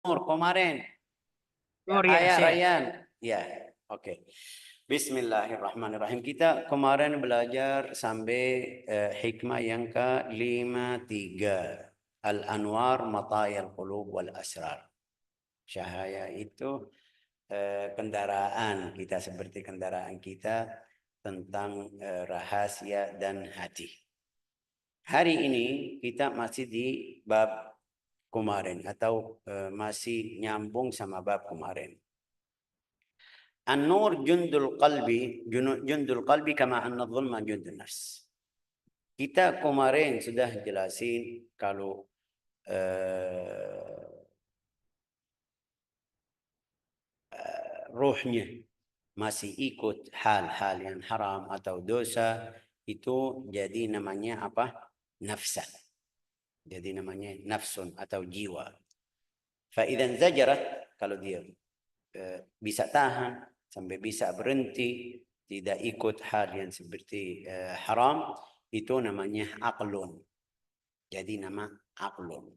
kemarin. Oh ya, Ayah Syekh. Rayyan. Ya, oke. Bismillahirrahmanirrahim. Kita kemarin belajar sampai hikmah yang ke-53. Al-Anwar Matayal Qulub wal Asrar. Cahaya itu kendaraan kita, seperti kendaraan kita tentang rahasia dan hati. Hari ini kita masih di bab kemarin atau masih nyambung sama bab kemarin. An-nur jundul qalbi kama anna dhulma jundun nafs. Kita kemarin sudah jelasin kalau ruhnya masih ikut hal-hal yang haram atau dosa, itu jadi namanya apa? Nafsan. Jadi namanya nafsun atau jiwa. Fa-idzan zajarat, kalau dia bisa tahan sampai bisa berhenti, tidak ikut hal yang seperti haram, itu namanya aqlun. Jadi nama aqlun.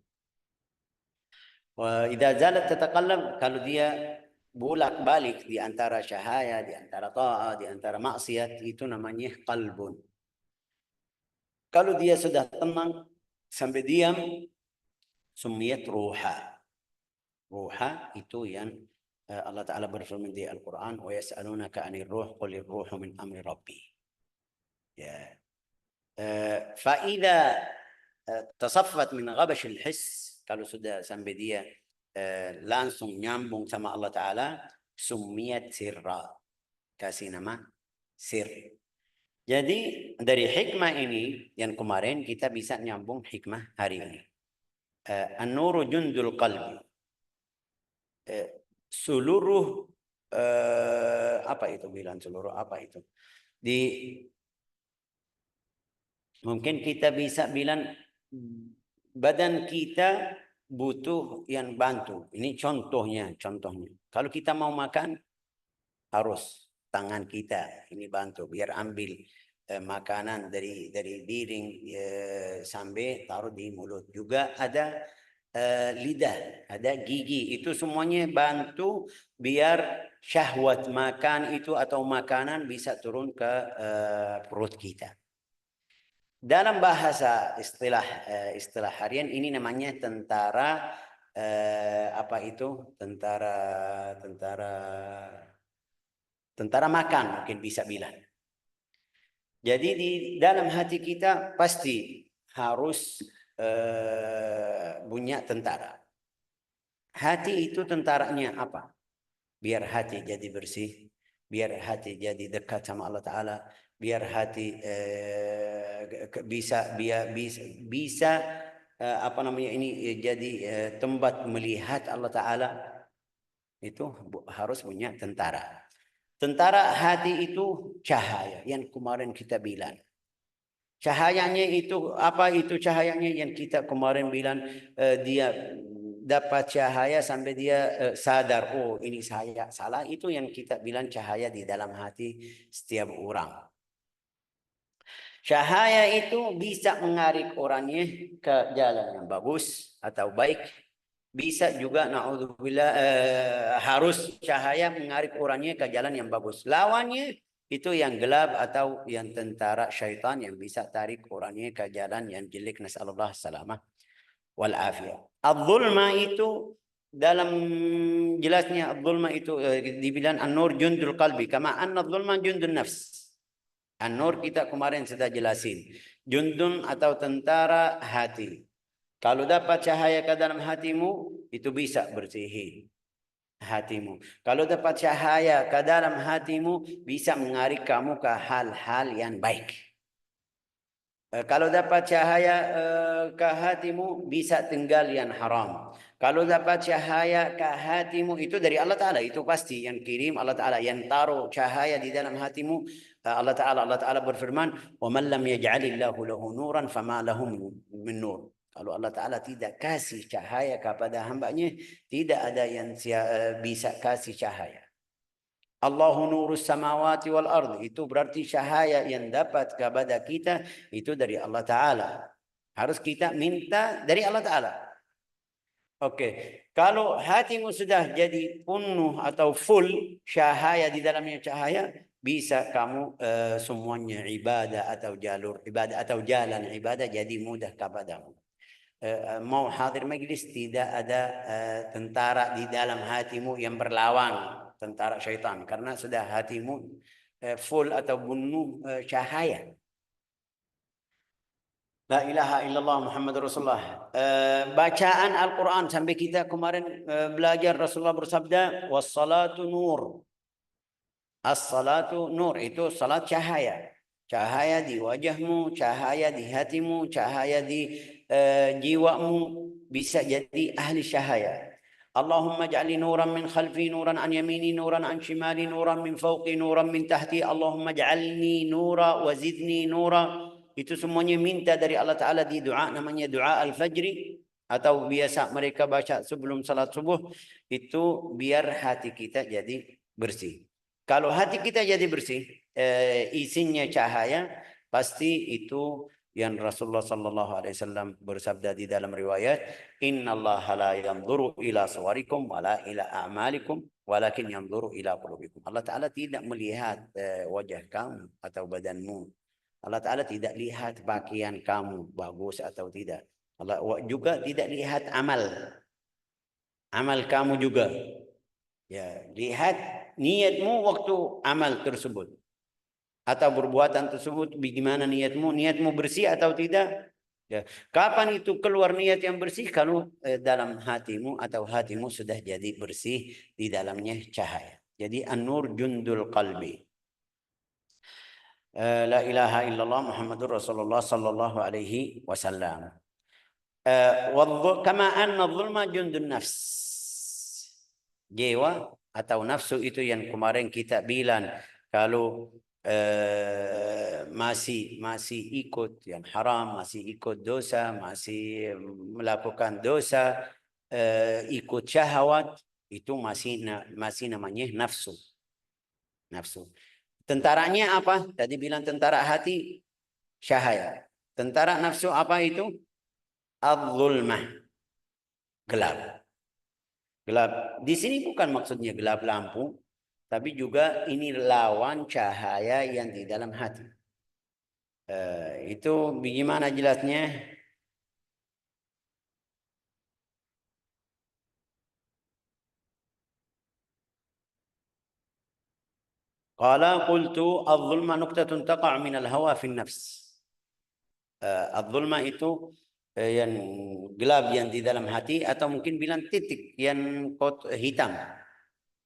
Wa idza zalat tataqallab, kalau dia bolak-balik di antara syahaya, di antara ta'ah, di antara maksiat, itu namanya qalbun. Kalau dia sudah tenang sampai diam, sumiyat ruha. Ruha itu yang Allah Ta'ala berfirman di Al-Quran, wa yas'alunaka 'anir ruh qulir ruhu min amri rabbi. Ya. Fa-idza tasaffat min ghabash al-hiss, kalau sudah sampai dia langsung nyambung sama Allah Ta'ala, summiyat sirra, kasih nama sir. Jadi dari hikmah ini yang kemarin kita bisa nyambung hikmah hari ini. An-nuru jundul qalbi. Seluruh apa itu bilang seluruh apa itu? Mungkin kita bisa bilang badan kita butuh yang bantu. Ini contohnya. Kalau kita mau makan, harus tangan kita ini bantu biar ambil makanan dari piring sampai taruh di mulut. Juga ada lidah, ada gigi. Itu semuanya bantu biar syahwat makan itu atau makanan bisa turun ke perut kita. Dalam bahasa istilah harian ini namanya tentara apa itu? Tentara makan, mungkin bisa bilang. Jadi di dalam hati kita pasti harus punya tentara. Hati itu tentaranya apa? Biar hati jadi bersih, biar hati jadi dekat sama Allah Ta'ala, biar hati bisa apa namanya ini jadi tempat melihat Allah Ta'ala. Itu harus punya tentara. Tentara hati itu cahaya yang kemarin kita bilang. Cahayanya itu apa? Itu cahayanya yang kita kemarin bilang dia dapat cahaya sampai dia sadar, oh ini saya salah. Itu yang kita bilang cahaya di dalam hati setiap orang. Cahaya itu bisa menarik orangnya ke jalan yang bagus atau baik. Bisa juga naudzubillah harus cahaya menarik orangnya ke jalan yang bagus. Lawannya itu yang gelap atau yang tentara syaitan yang bisa tarik orangnya ke jalan yang jelek. Nasallallahu salamah wal afiyah. Al-zulma itu dalam jelasnya al-zulma itu dibilang an-nur jundul qalbi kama anna al-zulma jundun nafs. An-nur kita kemarin sudah jelasin. Jundun atau tentara hati. Kalau dapat cahaya ke dalam hatimu, itu bisa bersihin hatimu. Kalau dapat cahaya ke dalam hatimu, bisa menarik kamu ke hal-hal yang baik. Kalau dapat cahaya ke hatimu, bisa tinggal yang haram. Kalau dapat cahaya ke hatimu, itu dari Allah Ta'ala. Itu pasti yang kirim Allah Ta'ala. Yang taruh cahaya di dalam hatimu, Allah Ta'ala berfirman, وَمَنْ لَمْ يَجْعَلِ اللَّهُ لَهُ نُورًا فَمَا لَهُ مِنْ نُورٍ. Kalau Allah Ta'ala tidak kasih cahaya kepada hambanya, tidak ada yang bisa kasih cahaya. Allahu nurus samawati wal ard. Itu berarti cahaya yang dapat kepada kita itu dari Allah Ta'ala. Harus kita minta dari Allah Ta'ala. Oke, kalau hatimu sudah jadi penuh atau full cahaya di dalamnya cahaya, bisa kamu semuanya ibadah atau jalur ibadah atau jalan ibadah jadi mudah kepadamu. Mau hadir majlis tidak ada tentara di dalam hatimu yang berlawan tentara syaitan karena sudah hatimu full atau penuh cahaya. La ilaha illallah Muhammad Rasulullah. Bacaan Al-Quran sampai kita kemarin belajar Rasulullah bersabda, wassalatu nur. As-salatu nur itu salat cahaya. Cahaya di wajahmu, cahaya di hatimu, cahaya di jiwamu bisa jadi ahli cahaya. Allahumma ja'alni nuran min khalfi, nuran an yamini, nuran an shimali, nuran min fawqi, nuran min tahti. Allahumma ja'alni nura wa zidni nura. Itu semuanya minta dari Allah Ta'ala di doa namanya doa al-fajri atau biasa mereka baca sebelum salat subuh itu biar hati kita jadi bersih. Kalau hati kita jadi bersih, isinya cahaya, pasti itu yang Rasulullah sallallahu alaihi wasallam bersabda di dalam riwayat, "Innallaha la yanzuru ila suwarikum wala ila a'malikum, walakin yanzuru ila qulubikum." Allah Taala tidak melihat wajah kamu atau badanmu. Allah Ta'ala tidak lihat pakaian kamu bagus atau tidak. Allah juga tidak lihat amal kamu juga. Ya, lihat niatmu waktu amal tersebut atau perbuatan tersebut bagaimana niatmu, niatmu bersih atau tidak. Ya. Kapan itu keluar niat yang bersih? Kalau dalam hatimu atau hatimu sudah jadi bersih di dalamnya cahaya. Jadi an-nur jundul qalbi. La ilaha illallah Muhammadur Rasulullah sallallahu alaihi wasallam. Kama anna dhulma jundun nafs. Jiwa atau nafsu itu yang kemarin kita bilang kalau masih ikut yang haram, masih ikut dosa, masih melakukan dosa, ikut syahwat, itu masih namanya nafsu. Nafsu. Tentaranya apa? Tadi bilang tentara hati cahaya. Tentara nafsu apa itu? Al-zulmah. Gelap. Gelap. Di sini bukan maksudnya gelap lampu, tapi juga ini lawan cahaya yang di dalam hati. Itu bagaimana jelasnya? Qala qultu adh-dhulma nuqtatun taqa' min al-hawa fi an-nafs. Adh-dhulma itu yang gelap yang di dalam hati atau mungkin bilang titik yang hitam.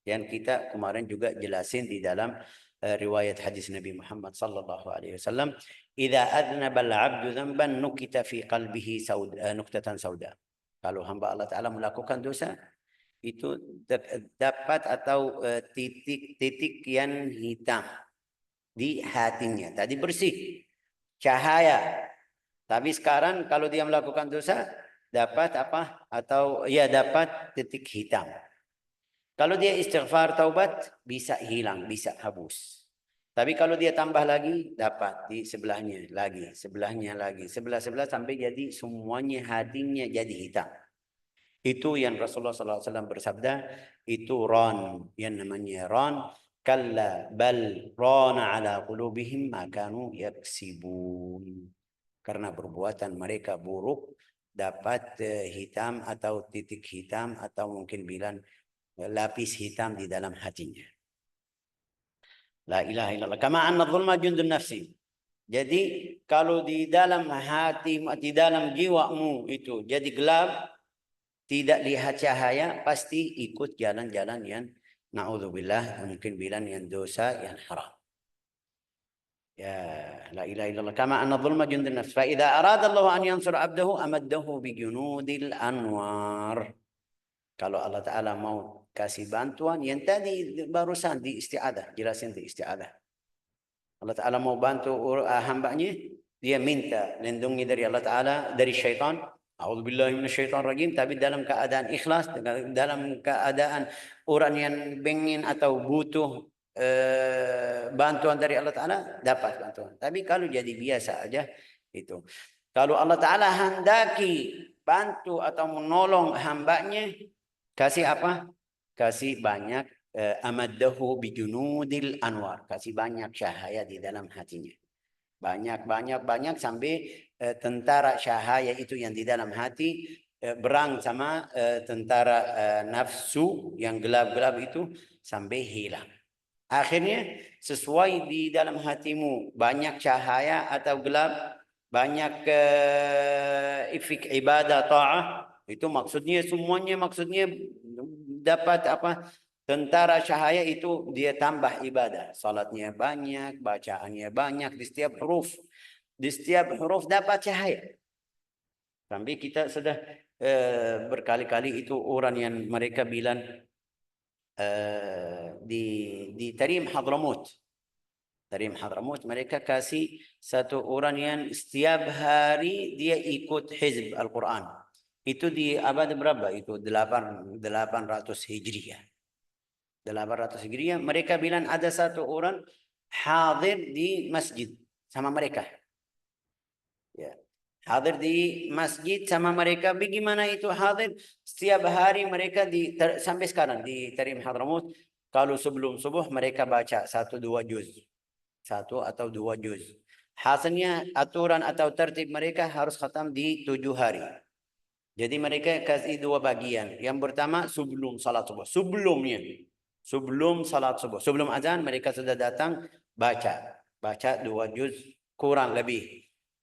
Yang kita kemarin juga jelasin di dalam riwayat hadis Nabi Muhammad sallallahu alaihi wasallam, "Idza adnaba al-'abdu dhanban nukita fi qalbihi nuqtatan sauda." Kalau hamba Allah Taala melakukan dosa, itu dapat atau titik-titik yang hitam di hatinya. Tadi bersih, cahaya. Tapi sekarang kalau dia melakukan dosa, dapat apa? Atau ya dapat titik hitam. Kalau dia istighfar taubat bisa hilang, bisa hapus. Tapi kalau dia tambah lagi dapat di sebelahnya lagi, sebelahnya lagi, sebelah-sebelah sampai jadi semuanya hatinya jadi hitam. Itu yang Rasulullah SAW bersabda, itu ron, yang namanya ron. Kalla bal rana ala qulubihim ma kanu yaksibun. Karena perbuatan mereka buruk dapat hitam atau titik hitam atau mungkin bilang lapis hitam di dalam hatinya. La ilaha illallah. Kama anna dhulma jundun nafsi. Jadi kalau di dalam hati, di dalam jiwamu itu jadi gelap, tidak lihat cahaya, pasti ikut jalan-jalan yang na'udzubillah, mungkin bilang yang dosa, yang haram. Ya, la ilaha illallah. Kama anna dhulma jundun nafsi. Fa idza arada Allah an yansur 'abdahu amaddahu bi junudil anwar. Kalau Allah Ta'ala mau kasih bantuan, yang tadi barusan di isti'adah, jelasin di isti'adah. Allah Ta'ala mau bantu hambanya, dia minta lindungi dari Allah Ta'ala, dari syaitan. A'udzubillahi minasyaitonirrajim. Tapi dalam keadaan ikhlas, dalam keadaan orang yang ingin atau butuh bantuan dari Allah Ta'ala, dapat bantuan. Tapi kalau jadi biasa aja, itu. Kalau Allah Ta'ala handaki bantu atau menolong hambanya, kasih apa? Kasih banyak amaddahu bijunudil anwar, kasih banyak cahaya di dalam hatinya. Banyak sampai tentara cahaya itu yang di dalam hati berang sama tentara nafsu yang gelap-gelap itu sampai hilang. Akhirnya sesuai di dalam hatimu banyak cahaya atau gelap, banyak ibadah ta'ah, itu maksudnya semuanya maksudnya dapat apa? Tentara cahaya itu dia tambah ibadah, salatnya banyak, bacaannya banyak, di setiap huruf dapat cahaya. Sampai kita sudah berkali-kali itu orang yang mereka bilang di Tarim Hadramut. Tarim Hadramut mereka kasih satu orang yang setiap hari dia ikut hizb Al-Quran. Itu di abad berapa? Itu 800 Hijriah. 800 Hijriah. Mereka bilang ada satu orang hadir di masjid sama mereka. Ya. Hadir di masjid sama mereka. Bagaimana itu hadir? Setiap hari mereka sampai sekarang di Tarim Hadramut, kalau sebelum subuh mereka baca 1-2 juz. 1 atau 2 juz. Hasilnya aturan atau tertib mereka harus khatam di 7 hari. Jadi mereka kasih 2 bagian. Yang pertama sebelum salat subuh. Sebelum salat subuh. Sebelum azan mereka sudah datang baca 2 juz kurang lebih.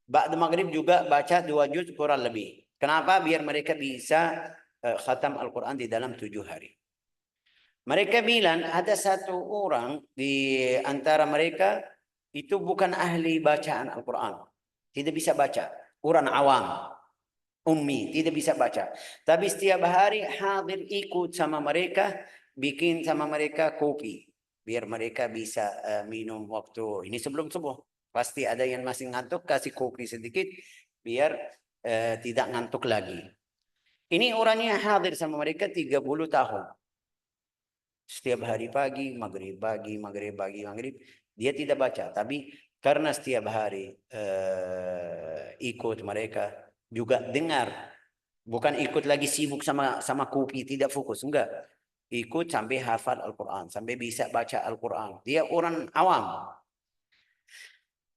Ba'da maghrib juga baca 2 juz kurang lebih. Kenapa? Biar mereka bisa khatam Al-Quran di dalam 7 hari. Mereka bilang ada satu orang di antara mereka itu bukan ahli bacaan Al-Quran. Tidak bisa baca. Orang awam. Ummi. Tidak bisa baca. Tapi setiap hari hadir ikut sama mereka. Bikin sama mereka kopi. Biar mereka bisa minum waktu. Ini sebelum subuh. Pasti ada yang masih ngantuk. Kasih kopi sedikit. Biar tidak ngantuk lagi. Ini orangnya hadir sama mereka 30 tahun. Setiap hari pagi, maghrib, maghrib. Dia tidak baca. Tapi karena setiap hari ikut mereka, juga dengar. Bukan ikut lagi sibuk sama kopi, tidak fokus. Enggak. Ikut sampai hafal Al-Quran. Sampai bisa baca Al-Quran. Dia orang awam.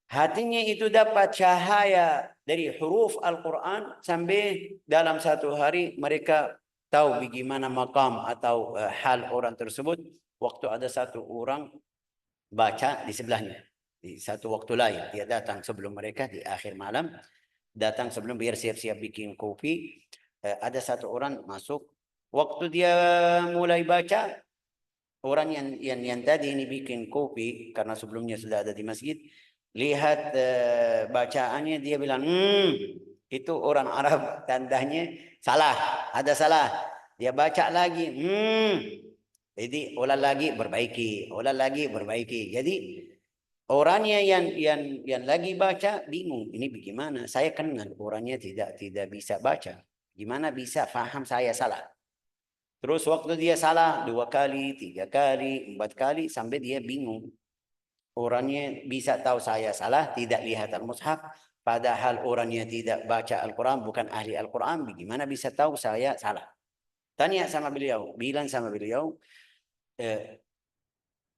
Hatinya itu dapat cahaya dari huruf Al-Quran. Sampai dalam satu hari mereka tahu bagaimana makam atau hal orang tersebut. Waktu ada satu orang baca di sebelahnya. Di satu waktu lain. Dia datang sebelum mereka di akhir malam. Datang sebelum biar siap-siap bikin kopi. Ada satu orang masuk. Waktu dia mulai baca. Orang yang tadi ini bikin kopi. Karena sebelumnya sudah ada di masjid. Lihat bacaannya. Dia bilang. Itu orang Arab tandanya salah. Ada salah. Dia baca lagi. Jadi ulang lagi perbaiki. Ulang lagi perbaiki. Jadi orangnya yang lagi baca bingung. Ini bagaimana? Saya kenal orangnya tidak bisa baca. Gimana bisa faham saya salah? Terus waktu dia salah 2 kali, 3 kali, 4 kali sampai dia bingung. Orangnya bisa tahu saya salah, tidak lihat al-mushaf. Padahal orangnya tidak baca Al-Quran, bukan ahli Al-Quran. Bagaimana bisa tahu saya salah? Tanya sama beliau, bilang sama beliau,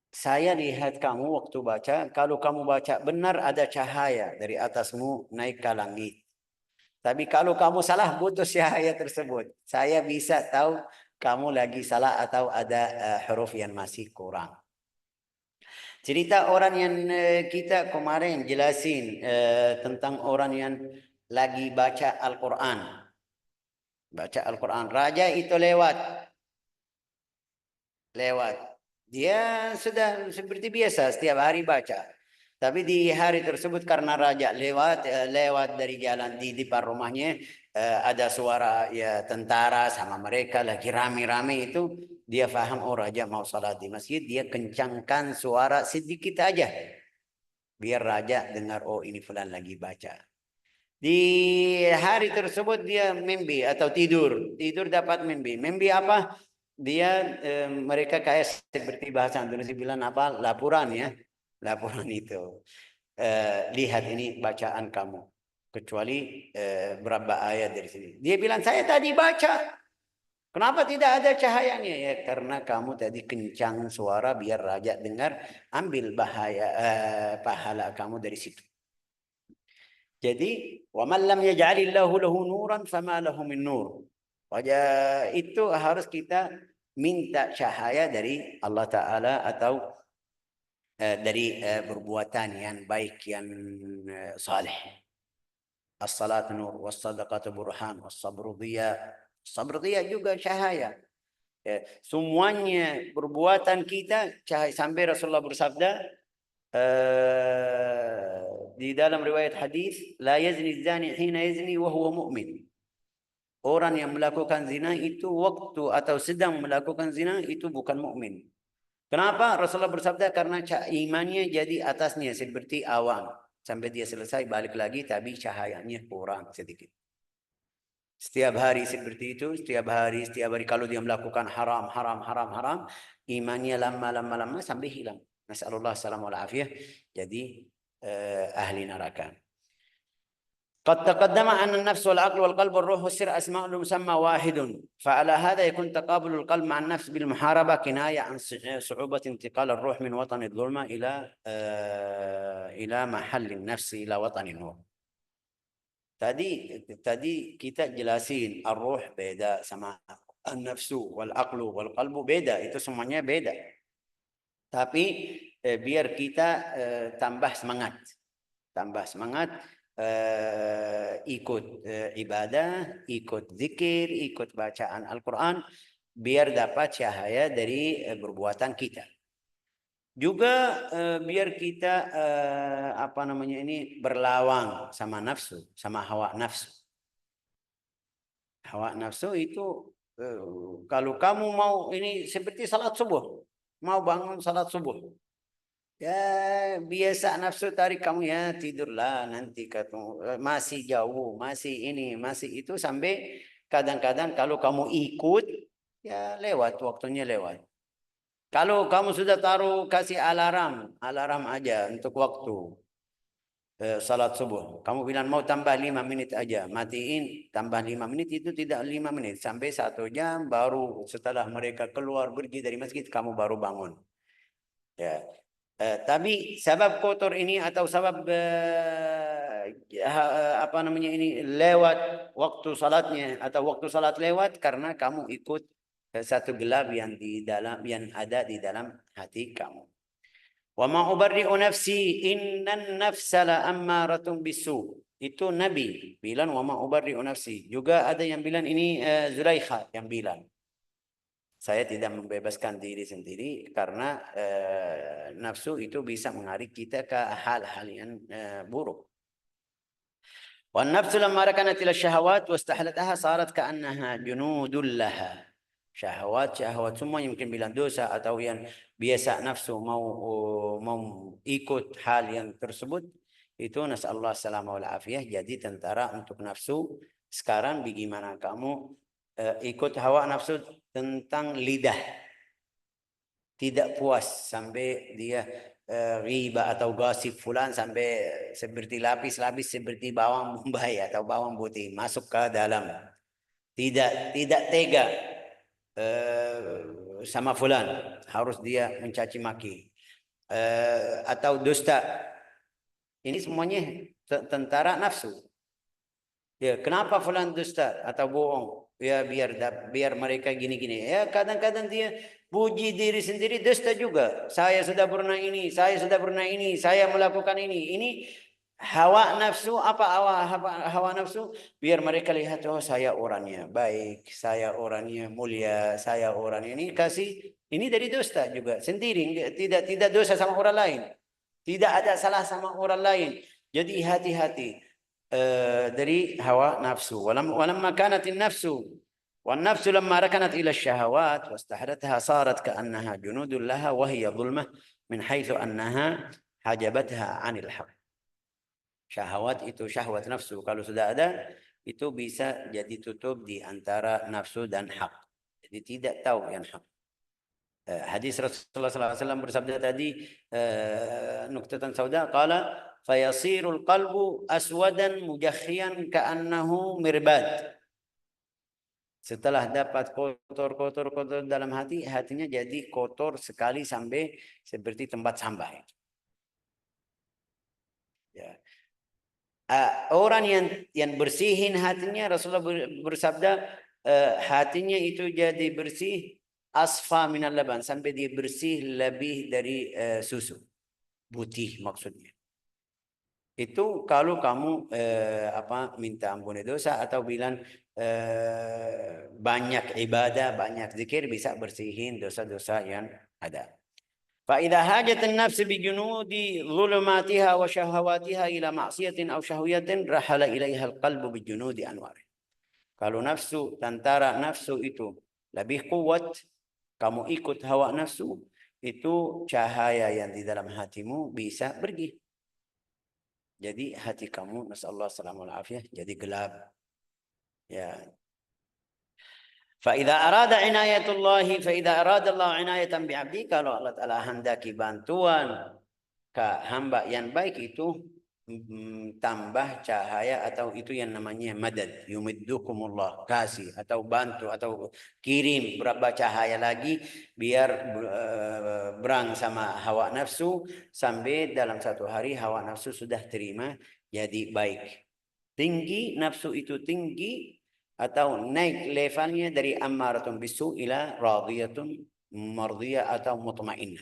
saya lihat kamu waktu baca, kalau kamu baca benar ada cahaya dari atasmu naik ke langit. Tapi kalau kamu salah putus cahaya tersebut. Saya bisa tahu kamu lagi salah atau ada huruf yang masih kurang. Cerita orang yang kita kemarin jelasin tentang orang yang lagi baca Al-Quran. Baca Al-Quran. Raja itu lewat. Dia sudah seperti biasa setiap hari baca. Tapi di hari tersebut karena raja lewat dari jalan di depan rumahnya ada suara ya tentara sama mereka lagi rame-rame itu. Dia faham oh raja mau salat di masjid. Dia kencangkan suara sedikit aja. Biar raja dengar oh ini fulan lagi baca. Di hari tersebut dia mimpi atau tidur. Tidur dapat mimpi. Mimpi apa? Dia mereka kayak seperti bahasa Indonesia bilang apa? Laporan ya. Laporan itu. Lihat ini bacaan kamu. kecuali berapa ayat dari sini. Dia bilang, saya tadi baca. Kenapa tidak ada cahayanya? Ya karena kamu tadi kencang suara biar raja dengar, ambil pahala kamu dari situ. Jadi, wa man lam yaj'alillahu lahu nuran fama lahu min nur. Wajah itu harus kita minta cahaya dari Allah Ta'ala atau dari perbuatan yang baik, yang saleh. As-salat nur, was-sadaqatu burhan, was-sabru dhiya. Sabr dhiya juga cahaya. Ya, semuanya perbuatan kita cahaya. Sampai Rasulullah bersabda di dalam riwayat hadis, la yazni zani hina yazni wa huwa mu'min. Orang yang melakukan zina itu waktu atau sedang melakukan zina itu bukan mukmin. Kenapa? Rasulullah bersabda karena imannya jadi atasnya seperti awan. Sampai dia selesai balik lagi tapi cahayanya kurang sedikit. Setiap hari seperti itu, setiap hari kalau dia melakukan haram, imannya lama sampai hilang. Nasallallahu salam wal afiyah. Jadi ahli neraka. قد تقدم أن النفس والعقل والقلب والروح والسر أسماء لمسمى واحد فعلى هذا يكون تقابل القلب مع النفس بالمحاربة كناية عن صعوبة انتقال الروح من وطن الظلمة إلى محل النفس إلى وطن النور. Tadi kita jelasin ar-ruh beda sama an-nafsu wal aqlu wal qalbu beda, itu semuanya beda. Tapi biar kita tambah semangat ikut ibadah, ikut zikir, ikut bacaan Al-Quran, biar dapat cahaya dari perbuatan kita. Juga biar kita berlawan sama nafsu, sama hawa nafsu. Hawa nafsu itu kalau kamu mau ini seperti salat subuh, mau bangun salat subuh. Ya biasa nafsu tarik kamu, ya tidurlah nanti kamu masih jauh, masih itu, sampai kadang-kadang kalau kamu ikut ya lewat, waktunya lewat. Kalau kamu sudah kasih alarm aja untuk waktu salat subuh, kamu bilang mau tambah 5 menit aja, matiin, tambah 5 menit, itu tidak 5 menit, sampai 1 jam baru setelah mereka keluar pergi dari masjid kamu baru bangun. Ya. Tapi sebab kotor ini atau sebab lewat waktu salatnya atau waktu salat lewat karena kamu ikut satu gelap yang ada di dalam hati kamu. Wa ma ubarri'u nafsi innan nafsa la ammaratun bisu. Itu Nabi bilang wa ma ubarri'u nafsi. Juga ada yang bilang ini Zulaikha yang bilang. Saya tidak membebaskan diri sendiri karena nafsu itu bisa menarik kita ke hal-hal yang buruk. Wan nafsu lamma rakanat ila syahawat wastahlataha sarat ka'annaha junudul laha. Syahwat semua yang mungkin bilang dosa atau yang biasa nafsu mau ikut hal yang tersebut, itu nasallahu salamah wal afiyah, jadi tentara untuk nafsu. Sekarang bagaimana kamu ikut hawa nafsu tentang lidah, tidak puas sampai dia riba atau gosip fulan sampai seperti lapis seperti bawang bombay atau bawang putih masuk ke dalam, tidak tega sama fulan, harus dia mencaci maki atau dusta. Ini semuanya tentara nafsu. Ya, kenapa fulan dusta atau bohong? Ya biar mereka gini-gini. Ya kadang-kadang dia puji diri sendiri, dusta juga. Saya sudah pernah ini, saya melakukan ini. Ini hawa nafsu. Apa hawa nafsu? Biar mereka lihat, oh saya orangnya baik, saya orangnya mulia, saya orangnya ini ini dari dusta juga sendiri, tidak dosa sama orang lain. Tidak ada salah sama orang lain. Jadi hati-hati dari hawa nafsu. Walamma kanat an-nafsu wan-nafsu lamma rakanat ila asy-syahawat wastahdatha sarat ka'annaha junudul laha wa hiya dhulmah min haitsu annaha hajabatha 'anil haqq. Syahwat itu syahwat nafsu kalau sudah ada itu bisa jadi tutup di antara nafsu dan hak. Jadi tidak tahu yang hak. Hadis Rasulullah SAW bersabda tadi, nuktatan sauda, qala fayasirul qalbu aswadan mujakhiyan ka'annahu mirbad. Setelah dapat kotor dalam hati, hatinya jadi kotor sekali sampai seperti tempat sampah. Ya. Orang yang bersihin hatinya, Rasulullah bersabda, hatinya itu jadi bersih asfa minal laban, sampai dia bersih lebih dari susu putih maksudnya. Itu kalau kamu minta ampun dosa atau bilang banyak ibadah, banyak zikir, bisa bersihin dosa-dosa yang ada. فإذا هاجت النفس بجنود ظلماتها وشهواتها إلى معصية أو شهوية رحل إليها القلب بجنود أنواره. Kalau nafsu, tentara nafsu itu lebih kuat, kamu ikut hawa nafsu, itu cahaya yang di dalam hatimu bisa pergi. Jadi hati kamu, nasallahu alaihi wasallam, jadi gelap. Ya. فإذا أراد عناية الله فإذا أراد الله عناية بعبده, kalau Allah Ta'ala hendaki bantuan ke hamba yang baik itu tambah cahaya, atau itu yang namanya madad, yumiddukumullah, kasih atau bantu atau kirim berapa cahaya lagi biar berang sama hawa nafsu, sampai dalam satu hari hawa nafsu sudah terima jadi baik. Tinggi nafsu itu tinggi atau naik levelnya dari ammaratun bisu ila radiyatun mardiyah atau mutmainnah.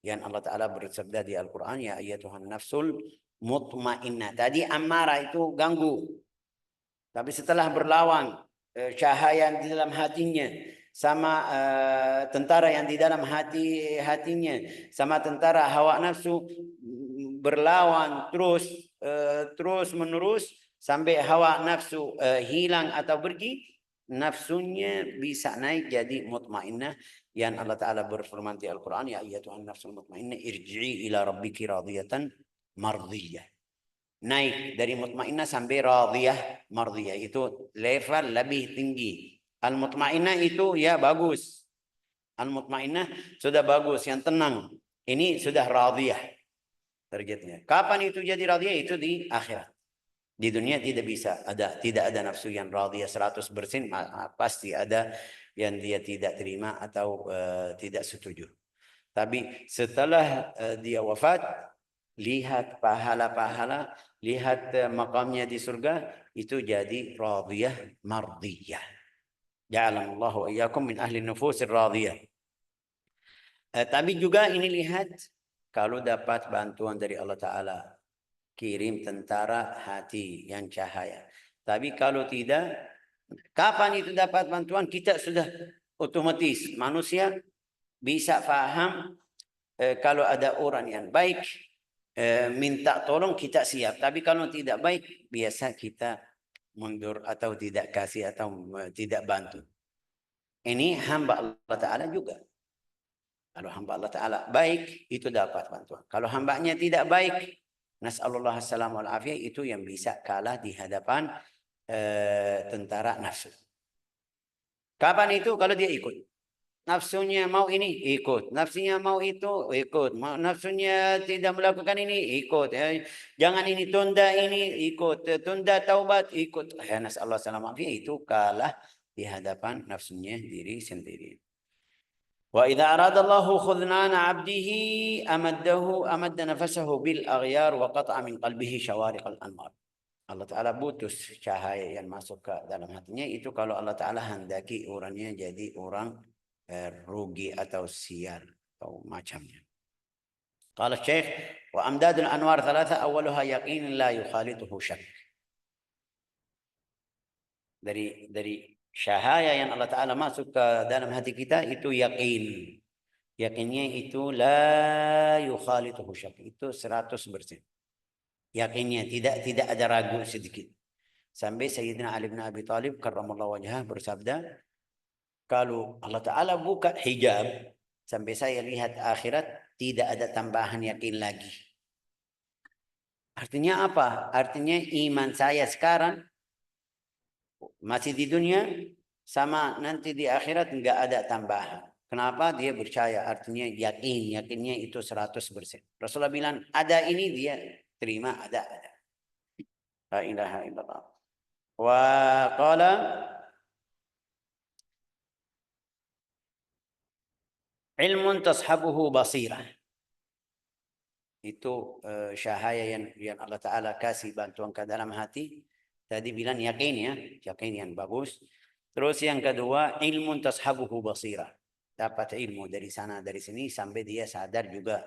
Yang Allah Ta'ala bersabda di Al-Quran, ya ayyatuhan nafsul mutmainnah. Tadi amarah itu ganggu. Tapi setelah berlawan cahaya di dalam hatinya sama tentara yang di dalam hatinya sama tentara hawa nafsu, berlawan terus menerus sampai hawa nafsu hilang atau pergi, nafsunya bisa naik jadi mutmainnah. Yang Allah Ta'ala berfirman di Al-Quran, ya ayyatuhan nafsul mutmainnah irji'i ila rabbiki radiyatan mardiyah. Naik dari mutmainnah sampai radiyah mardiyah, itu level lebih tinggi. Al-mutmainnah itu ya bagus, al-mutmainnah sudah bagus, yang tenang. Ini sudah radiyah targetnya. Kapan itu jadi radiyah? Itu di akhirat. Di dunia tidak bisa tidak ada nafsu yang radiyah 100%, pasti ada yang dia tidak terima atau tidak setuju. Tapi setelah dia wafat, lihat pahala-pahala, lihat makamnya di surga, itu jadi radiyah mardiyah. Ja'alallahu wa iyyakum min ahli nufusir radiyah. Tapi juga ini lihat, kalau dapat bantuan dari Allah Ta'ala, kirim tentara hati yang cahaya. Tapi kalau tidak, kapan itu dapat bantuan? Kita sudah otomatis manusia bisa paham kalau ada orang yang baik minta tolong, kita siap. Tapi kalau tidak baik, biasa kita mundur atau tidak kasih atau tidak bantu. Ini hamba Allah Ta'ala juga. Kalau hamba Allah Ta'ala baik, itu dapat bantuan. Kalau hambanya tidak baik, nas'alullah assalamu alaihi, itu yang bisa kalah di hadapan tentara nafsu. Kapan itu? Kalau dia ikut. Nafsunya mau ini, ikut. Nafsunya mau itu, ikut. Nafsunya tidak melakukan ini, ikut. Jangan ini, tunda ini, ikut. Tunda taubat, ikut. Nas'alullah assalamu alaihi, itu kalah di hadapan nafsunya diri sendiri. وإذا أراد الله خذلان عبده أمد نفسه بالأغيار وقطع من قلبه شوارق الأنوار. Allah Ta'ala putus cahaya yang masuk ke dalam hatinya itu kalau Allah Ta'ala hendaki orangnya jadi orang rugi atau sial atau macamnya. Qala Syekh, wa amdadul anwar thalatha awwaluha yaqin la yukhalituhu syak. Dari cahaya yang Allah Ta'ala masuk ke dalam hati kita itu yakin. Yakinnya itu la yukhalituhu syak. Itu 100%. Yakinnya tidak ada ragu sedikit. Sampai Sayyidina Ali bin Abi Thalib karramallahu wajhah bersabda, kalau Allah Ta'ala buka hijab sampai saya lihat akhirat, tidak ada tambahan yakin lagi. Artinya apa? Artinya iman saya sekarang masih di dunia sama nanti di akhirat enggak ada tambahan. Kenapa? Dia percaya, artinya yakin. Yakinnya itu 100%. Rasulullah bilang, ada ini, dia terima, ada. La ilaha illallah. Wa qala ilmun tashabuhu basirah. Itu syahaya yang Allah Ta'ala kasih bantuan ke dalam hati. Tadi bilang yakin ya, yakin yang bagus. Terus yang kedua, ilmun tashabuhu basirah. Dapat ilmu dari sana, dari sini, sampai dia sadar juga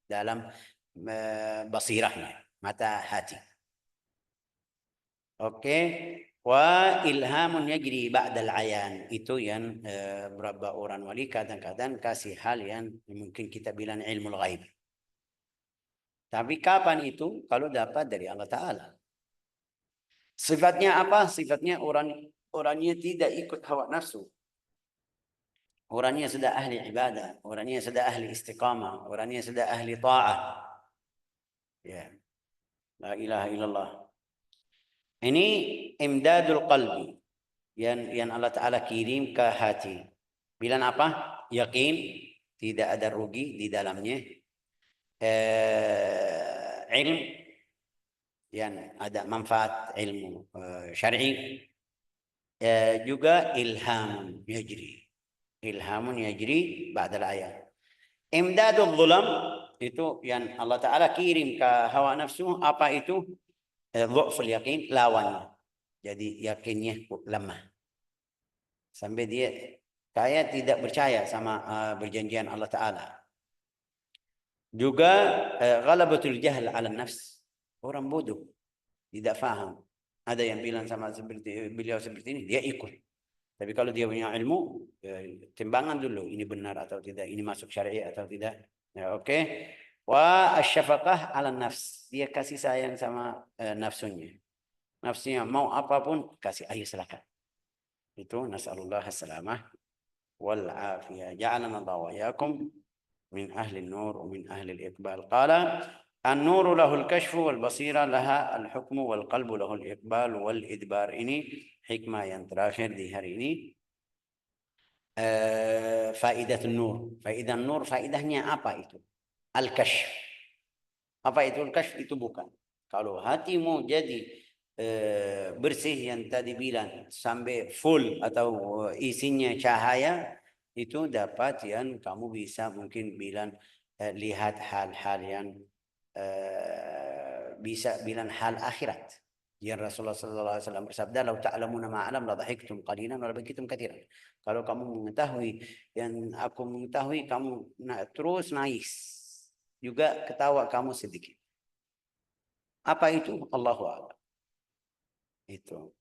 dalam basirahnya, mata hati. Oke. Wa ilhamun yajri ba'dal ayan. Itu yang beberapa orang wali kadang-kadang kasih hal yang mungkin kita bilang ilmu ghaib. Tapi kapan itu? Kalau dapat dari Allah Ta'ala. Sifatnya apa? Sifatnya orangnya tidak ikut hawa nafsu. Orangnya sudah ahli ibadah. Orangnya sudah ahli istiqamah. Orangnya sudah ahli ta'ah. Ya. La ilaha illallah. Ini imdadul qalbi. Yang Allah Ta'ala kirim ke hati. Bilang apa? Yakin. Tidak ada rugi di dalamnya. Ilm. Yang ada manfaat ilmu syar'i. Juga ilhamun yajri ba'dal ayat. Imdadul zulam itu yang Allah Ta'ala kirim ke hawa nafsu. Apa itu? Dhu'ful yakin, lawannya. Jadi yakinnya lemah. Sampai dia kayak tidak percaya sama perjanjian Allah Ta'ala. Juga ghalabatul jahl ala nafs. Orang bodoh. Tidak faham. Ada yang bilang sama seperti beliau seperti ini, dia ikut. Tapi kalau dia punya ilmu, timbangan dulu ini benar atau tidak, ini masuk syar'i atau tidak. Ya, oke. Wa asyafaqah ala nafs. Dia kasih sayang sama nafsunya. Nafsunya mau apapun kasih, ayo silakan. Itu nasallallahu salamah wal afiyah. Ja'alana Allah wa iyyakum min ahli an-nur wa min ahli al-iqbal. Qala an-nuru lahul kashfu wal basira laha al-hukmu wal qalbu lahul iqbal wal idbar. Ini hikmah yang terakhir di hari ini. Faidah nur. Faidah nur, faidahnya apa itu? Al-kashf. Apa itu al-kashf? Itu bukan. Kalau hatimu jadi bersih yang tadi bilang sampai full atau isinya cahaya, itu dapat yang kamu bisa mungkin bilang lihat hal-hal yang bisa bilang hal akhirat. Yang Rasulullah sallallahu alaihi wasallam bersabda, "Lau ta'lamuna ma a'lam la dhahiktum qalilan wa la bakitum katsiran." Kalau kamu mengetahui yang aku mengetahui, kamu terus nangis. Juga ketawa kamu sedikit. Apa itu? Allahu a'lam. Itu.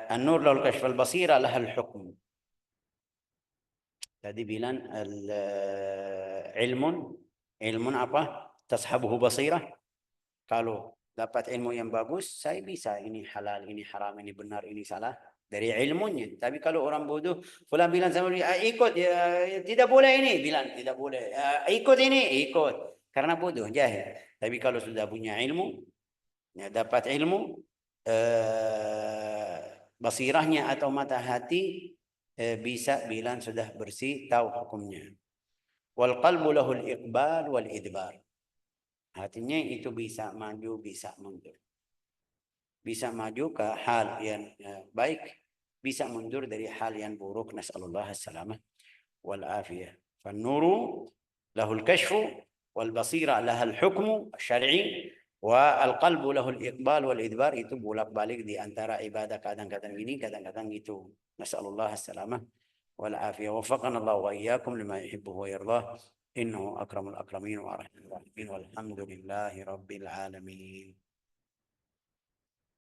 An-nur lahul kashf wal basira lahal hukm. Tadi bilang ilmun apa? Tashabuhu basirah. Kalau dapat ilmu yang bagus, saya bisa ini halal, ini haram, ini benar, ini salah dari ilmunya. Tapi kalau orang bodoh, fulan bilang sama dia, ikut, ya, tidak boleh ini, bilang tidak boleh. Ikut ini, ikut. Karena bodoh, jahil. Tapi kalau sudah punya ilmu, ya, dapat ilmu, basirahnya atau mata hati bisa bilang sudah bersih, tahu hukumnya. Wal qalbu lahul iqbal wal idbar. Hatinya itu bisa maju, bisa mundur. Bisa maju ke hal yang baik, bisa mundur dari hal yang buruk. Nasallallahu as-salamah wal afiyah. Fan-nuru lahul kashfu wal basira lahal hukmu syar'i. Wa al-qalbu lahul iqbal wal idbar. Itu bolak-balik di antara ibadah, kadang-kadang ini, kadang-kadang itu. Nasallallahu as-salamah wal afiyah. Waffaqana Allah wa iyyakum lima yuhibbu wa yardah. Innahu akramul akramin wa arhamur rahimin walhamdulillahi rabbil alamin.